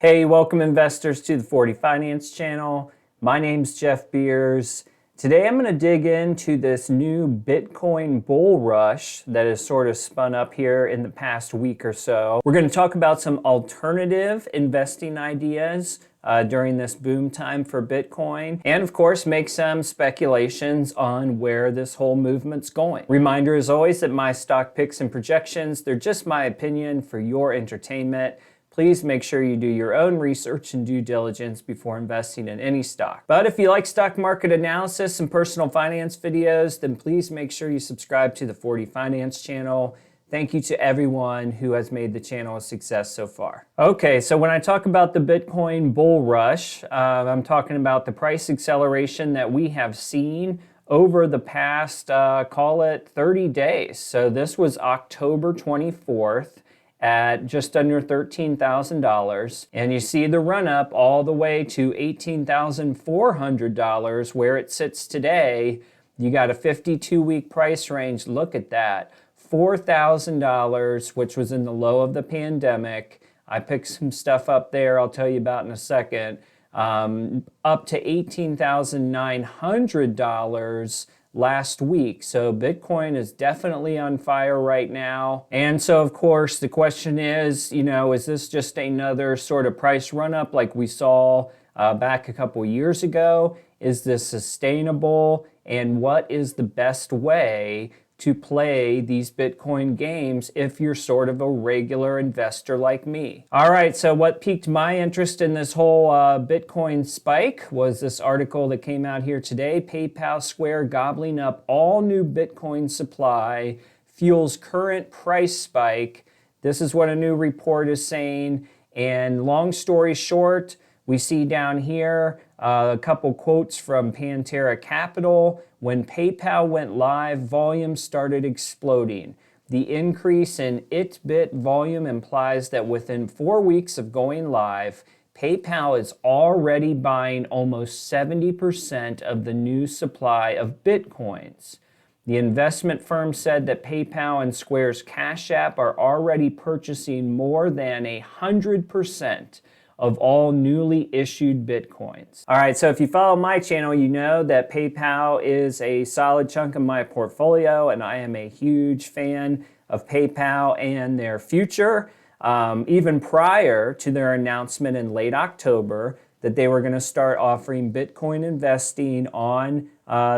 Hey, welcome investors to the 40 Finance channel. My name's Jeff Beers. Today I'm going to dig into this new Bitcoin bull rush that has sort of spun up here in the past week or so. We're going to talk about some alternative investing ideas during this boom time for Bitcoin, and of course make some speculations on where this whole movement's going. Reminder as always that my stock picks and projections, they're just my opinion for your entertainment. Please make sure you do your own research and due diligence before investing in any stock. But if you like stock market analysis and personal finance videos, then please make sure you subscribe to the 40 Finance channel. Thank you to everyone who has made the channel a success so far. Okay, so when I talk about the Bitcoin bull rush, I'm talking about the price acceleration that we have seen over the past, call it 30 days. So this was October 24th. At just under $13,000, and you see the run up all the way to $18,400 where it sits today. You got a 52-week price range. Look at that, $4,000, which was in the low of the pandemic. I picked some stuff up there I'll tell you about in a second, up to $18,900 last week. So Bitcoin is definitely on fire right now. And so of course the question is, is this just another sort of price run up like we saw back a couple years ago? Is this sustainable? And what is the best way to play these Bitcoin games if you're sort of a regular investor like me? All right, so what piqued my interest in this whole Bitcoin spike was this article that came out here today. PayPal Square gobbling up all new Bitcoin supply fuels current price spike. This is what a new report is saying. And long story short, we see down here a couple quotes from Pantera Capital. When PayPal went live, volume started exploding. The increase in it-bit volume implies that within 4 weeks of going live, PayPal is already buying almost 70% of the new supply of Bitcoins. The investment firm said that PayPal and Square's Cash App are already purchasing more than 100% of all newly issued Bitcoins. All right, so if you follow my channel, you know that PayPal is a solid chunk of my portfolio, and I am a huge fan of PayPal and their future. Even prior to their announcement in late October that they were gonna start offering Bitcoin investing on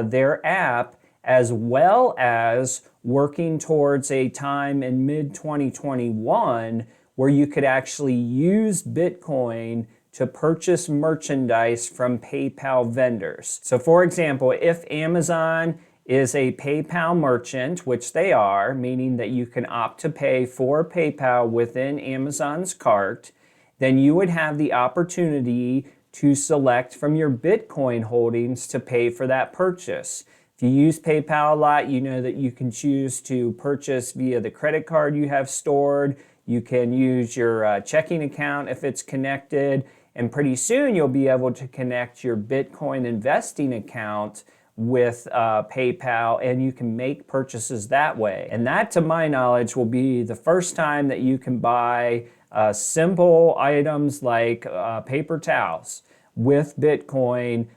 their app, as well as working towards a time in mid-2021 where you could actually use Bitcoin to purchase merchandise from PayPal vendors. So for example, if Amazon is a PayPal merchant, which they are, meaning that you can opt to pay for PayPal within Amazon's cart, then you would have the opportunity to select from your Bitcoin holdings to pay for that purchase. If you use PayPal a lot, you know that you can choose to purchase via the credit card you have stored. You can use your checking account if it's connected, and pretty soon you'll be able to connect your Bitcoin investing account with PayPal, and you can make purchases that way. And that, to my knowledge, will be the first time that you can buy simple items like paper towels with Bitcoin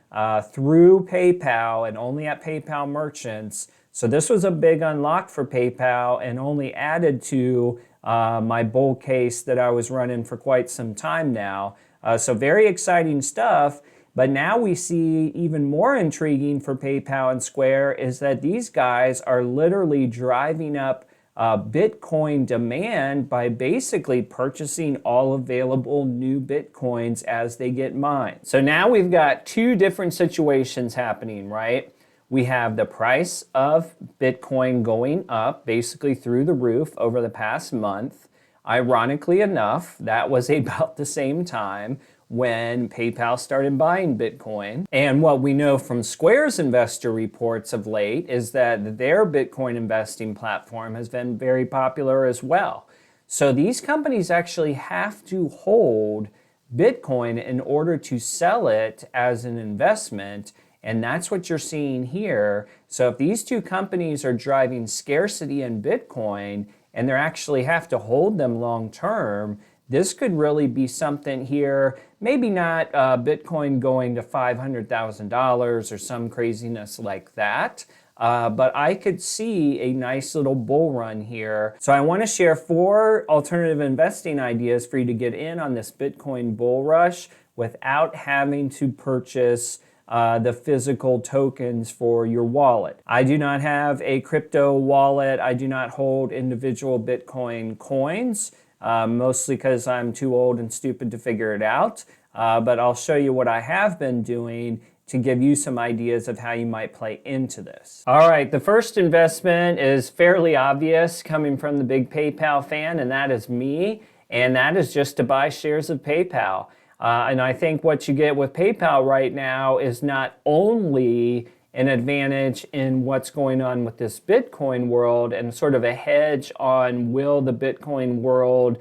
through PayPal and only at PayPal merchants. So this was a big unlock for PayPal and only added to my bull case that I was running for quite some time now. So very exciting stuff. But now we see even more intriguing for PayPal and Square is that these guys are literally driving up Bitcoin demand by basically purchasing all available new Bitcoins as they get mined. So now we've got two different situations happening, right? We have the price of Bitcoin going up basically through the roof over the past month. Ironically enough, that was about the same time when PayPal started buying Bitcoin. And what we know from Square's investor reports of late is that their Bitcoin investing platform has been very popular as well. So these companies actually have to hold Bitcoin in order to sell it as an investment. And that's what you're seeing here. So if these two companies are driving scarcity in Bitcoin and they actually have to hold them long term, this could really be something here. Maybe not Bitcoin going to $500,000 or some craziness like that. But I could see a nice little bull run here. So I want to share 4 alternative investing ideas for you to get in on this Bitcoin bull rush without having to purchase the physical tokens for your wallet. I do not have a crypto wallet. I do not hold individual Bitcoin coins, mostly because I'm too old and stupid to figure it out. But I'll show you what I have been doing to give you some ideas of how you might play into this. All right, the first investment is fairly obvious, coming from the big PayPal fan, and that is me, and that is just to buy shares of PayPal. And I think what you get with PayPal right now is not only an advantage in what's going on with this Bitcoin world and sort of a hedge on will the Bitcoin world,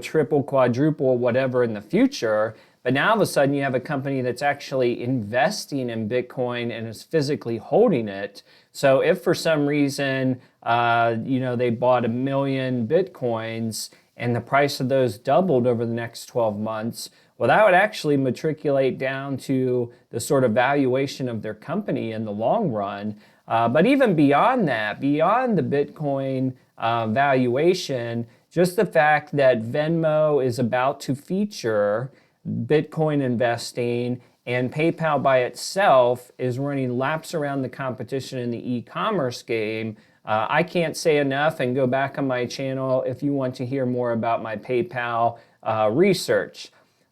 triple, quadruple, whatever in the future. But now all of a sudden you have a company that's actually investing in Bitcoin and is physically holding it. So if for some reason, they bought 1 million Bitcoins and the price of those doubled over the next 12 months, well, that would actually matriculate down to the sort of valuation of their company in the long run. But even beyond that, beyond the Bitcoin valuation, just the fact that Venmo is about to feature Bitcoin investing and PayPal by itself is running laps around the competition in the e-commerce game. I can't say enough, and go back on my channel if you want to hear more about my PayPal research.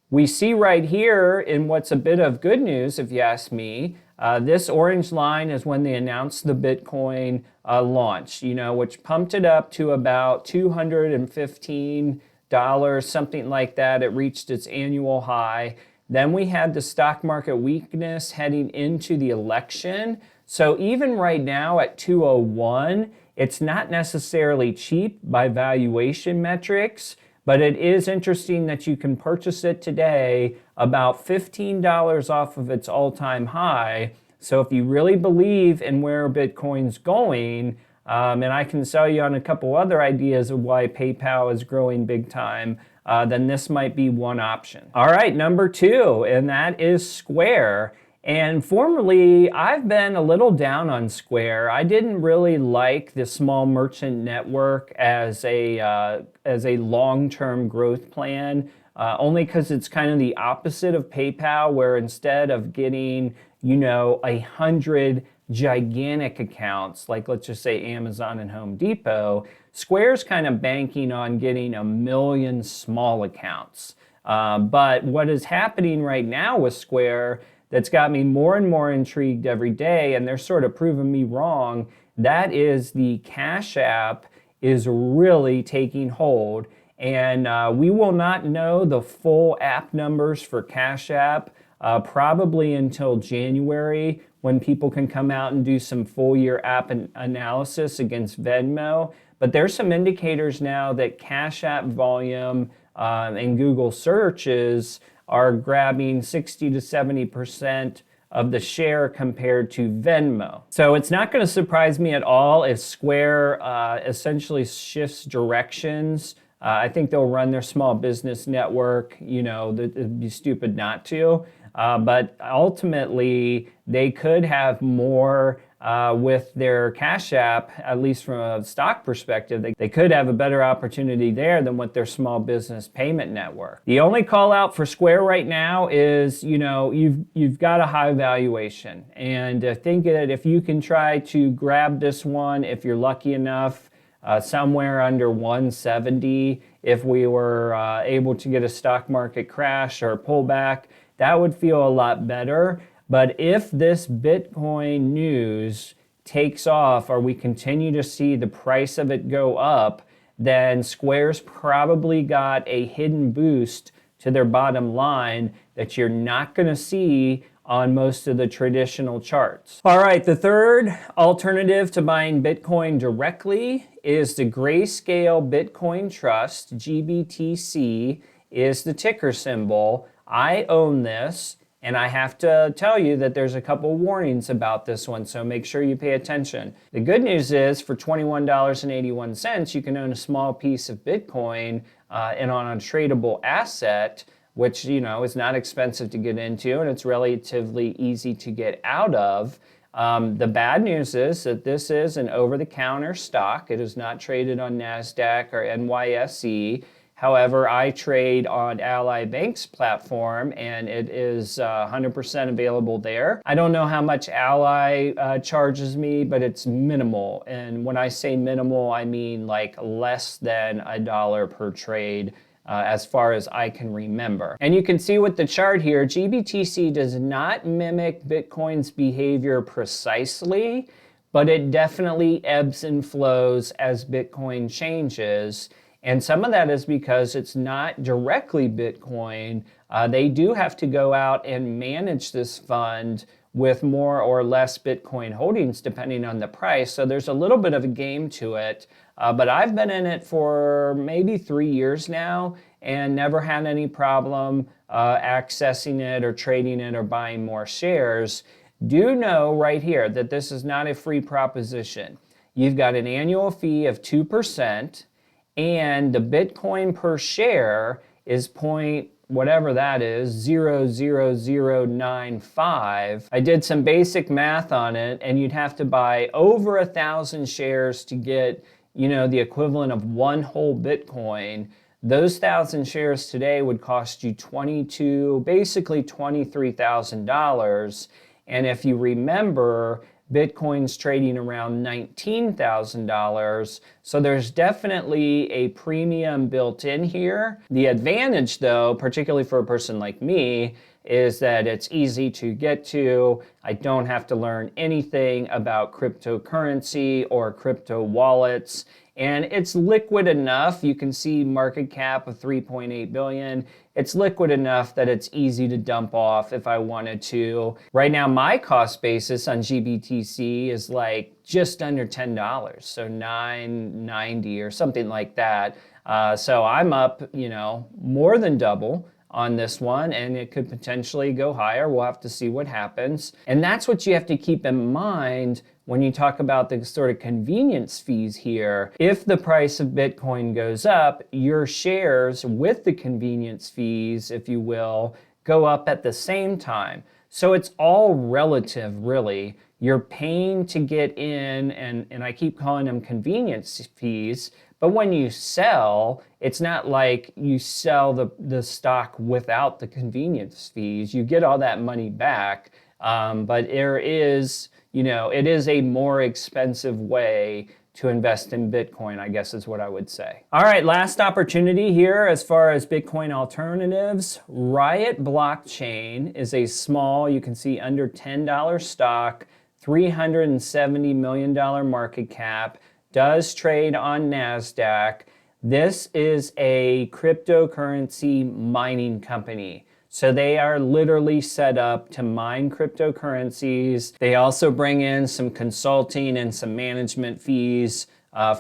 We see right here in what's a bit of good news, if you ask me, this orange line is when they announced the Bitcoin launch, which pumped it up to about $215, something like that. It reached its annual high. Then we had the stock market weakness heading into the election. So even right now at 201, it's not necessarily cheap by valuation metrics, but it is interesting that you can purchase it today about $15 off of its all-time high. So if you really believe in where Bitcoin's going, and I can sell you on a couple other ideas of why PayPal is growing big time, then this might be one option. All right, number 2, and that is Square. And formerly, I've been a little down on Square. I didn't really like the small merchant network as a long-term growth plan, only because it's kind of the opposite of PayPal, where instead of getting 100 gigantic accounts, like let's just say Amazon and Home Depot, Square's kind of banking on getting 1 million small accounts. But what is happening right now with Square that's got me more and more intrigued every day, and they're sort of proving me wrong, that is the Cash App is really taking hold. And we will not know the full app numbers for Cash App probably until January, when people can come out and do some full year app analysis against Venmo. But there's some indicators now that Cash App volume and Google searches are grabbing 60 to 70% of the share compared to Venmo. So it's not going to surprise me at all if Square essentially shifts directions. I think they'll run their small business network, it'd be stupid not to. But ultimately, they could have more with their Cash App, at least from a stock perspective. They could have a better opportunity there than with their small business payment network. The only call out for Square right now is, you've got a high valuation. And think that if you can try to grab this one, if you're lucky enough, somewhere under 170, if we were able to get a stock market crash or pullback, that would feel a lot better. But if this Bitcoin news takes off, or we continue to see the price of it go up, then Square's probably got a hidden boost to their bottom line that you're not going to see on most of the traditional charts. All right, the third alternative to buying Bitcoin directly is the Grayscale Bitcoin Trust. GBTC is the ticker symbol. I own this, And I have to tell you that there's a couple warnings about this one, so make sure you pay attention. The good news is for $21.81, you can own a small piece of Bitcoin and on a tradable asset, which is not expensive to get into and it's relatively easy to get out of. The bad news is that this is an over-the-counter stock. It is not traded on NASDAQ or NYSE. However, I trade on Ally Bank's platform and it is 100% available there. I don't know how much Ally charges me, but it's minimal. And when I say minimal, I mean like less than $1 per trade. As far as I can remember. And you can see with the chart here, GBTC does not mimic Bitcoin's behavior precisely, but it definitely ebbs and flows as Bitcoin changes. And some of that is because it's not directly Bitcoin. They do have to go out and manage this fund with more or less Bitcoin holdings depending on the price. So there's a little bit of a game to it. But I've been in it for maybe 3 years now and never had any problem accessing it or trading it or buying more shares. Do know right here that this is not a free proposition. You've got an annual fee of 2%, and the Bitcoin per share is whatever that is, 0.00095. I did some basic math on it, and you'd have to buy over 1,000 shares to get the equivalent of one whole Bitcoin. Those 1,000 shares today would cost you basically $23,000. And if you remember, Bitcoin's trading around $19,000. So there's definitely a premium built in here. The advantage though, particularly for a person like me, is that it's easy to get to. I don't have to learn anything about cryptocurrency or crypto wallets. And it's liquid enough. You can see market cap of 3.8 billion. It's liquid enough that it's easy to dump off if I wanted to. Right now, my cost basis on GBTC is like just under $10, so $9.90 or something like that. So I'm up, more than double on this one, and it could potentially go higher. We'll have to see what happens. And that's what you have to keep in mind when you talk about the sort of convenience fees here. If the price of Bitcoin goes up, your shares with the convenience fees, if you will, go up at the same time. So it's all relative, really. You're paying to get in, and I keep calling them convenience fees, but when you sell, it's not like you sell the stock without the convenience fees. You get all that money back, but there is, it is a more expensive way to invest in Bitcoin, I guess is what I would say. All right, last opportunity here as far as Bitcoin alternatives. Riot Blockchain is a small, you can see under $10 stock, $370 million market cap, does trade on NASDAQ. This is a cryptocurrency mining company. So they are literally set up to mine cryptocurrencies. They also bring in some consulting and some management fees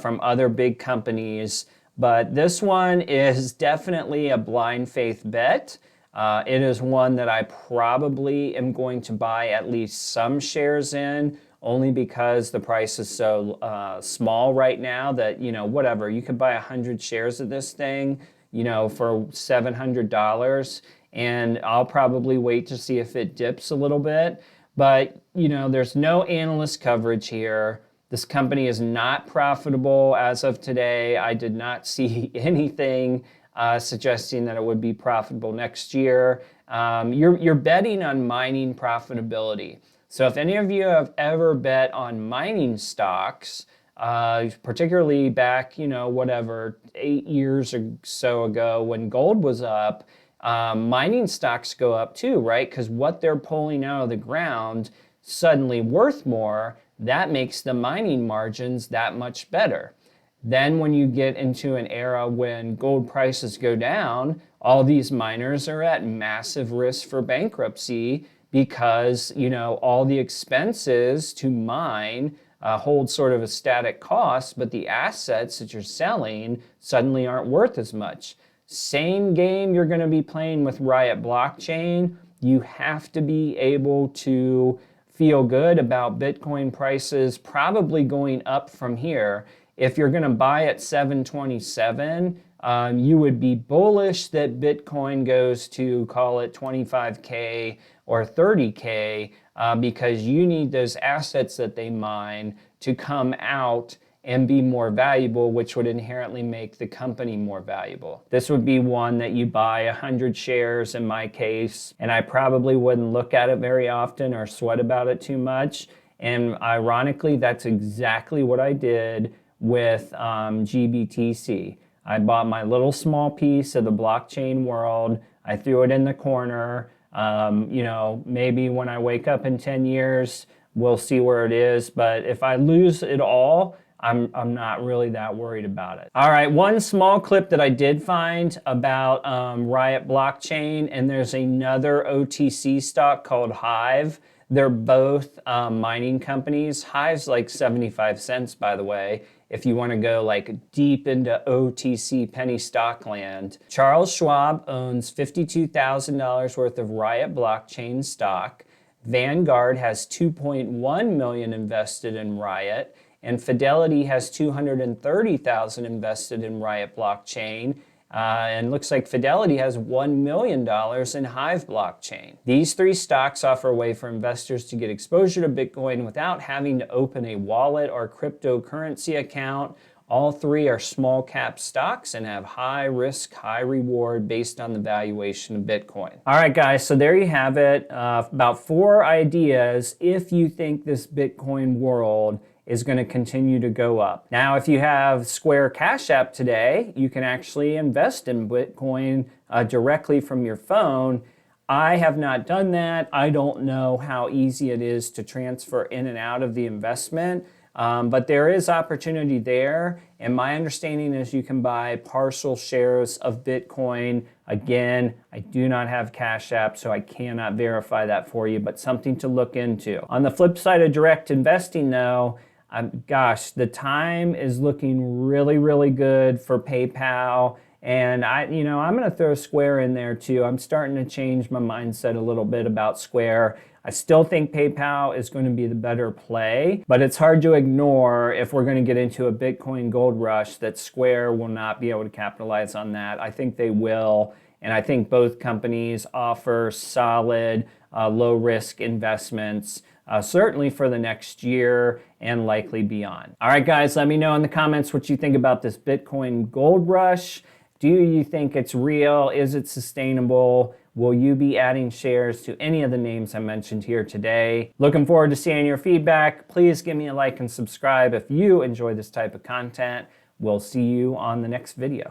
from other big companies. But this one is definitely a blind faith bet. It is one that I probably am going to buy at least some shares in, only because the price is so small right now that, whatever, you could buy 100 shares of this thing, for $700. And I'll probably wait to see if it dips a little bit. But, there's no analyst coverage here. This company is not profitable as of today. I did not see anything suggesting that it would be profitable next year. You're betting on mining profitability. So if any of you have ever bet on mining stocks, particularly back, 8 years or so ago when gold was up, mining stocks go up too, right? Because what they're pulling out of the ground suddenly worth more. That makes the mining margins that much better. Then when you get into an era when gold prices go down, all these miners are at massive risk for bankruptcy because, all the expenses to mine hold sort of a static cost, but the assets that you're selling suddenly aren't worth as much. Same game you're going to be playing with Riot Blockchain. You have to be able to feel good about Bitcoin prices probably going up from here. If you're going to buy at 727, you would be bullish that Bitcoin goes to, call it 25K or 30K, because you need those assets that they mine to come out and be more valuable, which would inherently make the company more valuable. This would be one that you buy 100 shares in my case, and I probably wouldn't look at it very often or sweat about it too much. And ironically, that's exactly what I did with GBTC. I bought my little small piece of the blockchain world. I threw it in the corner. Maybe when I wake up in 10 years, we'll see where it is. But if I lose it all, I'm not really that worried about it. All right, one small clip that I did find about Riot Blockchain, and there's another OTC stock called Hive. They're both mining companies. Hive's like 75 cents, by the way, if you want to go like deep into OTC penny stock land. Charles Schwab owns $52,000 worth of Riot Blockchain stock. Vanguard has 2.1 million invested in Riot, and Fidelity has 230,000 invested in Riot Blockchain. And looks like Fidelity has $1 million in Hive Blockchain. These three stocks offer a way for investors to get exposure to Bitcoin without having to open a wallet or cryptocurrency account. All three are small cap stocks and have high risk, high reward based on the valuation of Bitcoin. All right, guys, so there you have it. About 4 ideas if you think this Bitcoin world is going to continue to go up. Now, if you have Square Cash App today, you can actually invest in Bitcoin directly from your phone. I have not done that. I don't know how easy it is to transfer in and out of the investment, but there is opportunity there. And my understanding is you can buy partial shares of Bitcoin. Again, I do not have Cash App, so I cannot verify that for you, but something to look into. On the flip side of direct investing, though, gosh, the time is looking really, really good for PayPal. And I'm going to throw Square in there too. I'm starting to change my mindset a little bit about Square. I still think PayPal is going to be the better play, but it's hard to ignore if we're going to get into a Bitcoin gold rush that Square will not be able to capitalize on that. I think they will. And I think both companies offer solid, low-risk investments, certainly for the next year and likely beyond. All right, guys, let me know in the comments what you think about this Bitcoin gold rush. Do you think it's real? Is it sustainable? Will you be adding shares to any of the names I mentioned here today? Looking forward to seeing your feedback. Please give me a like and subscribe if you enjoy this type of content. We'll see you on the next video.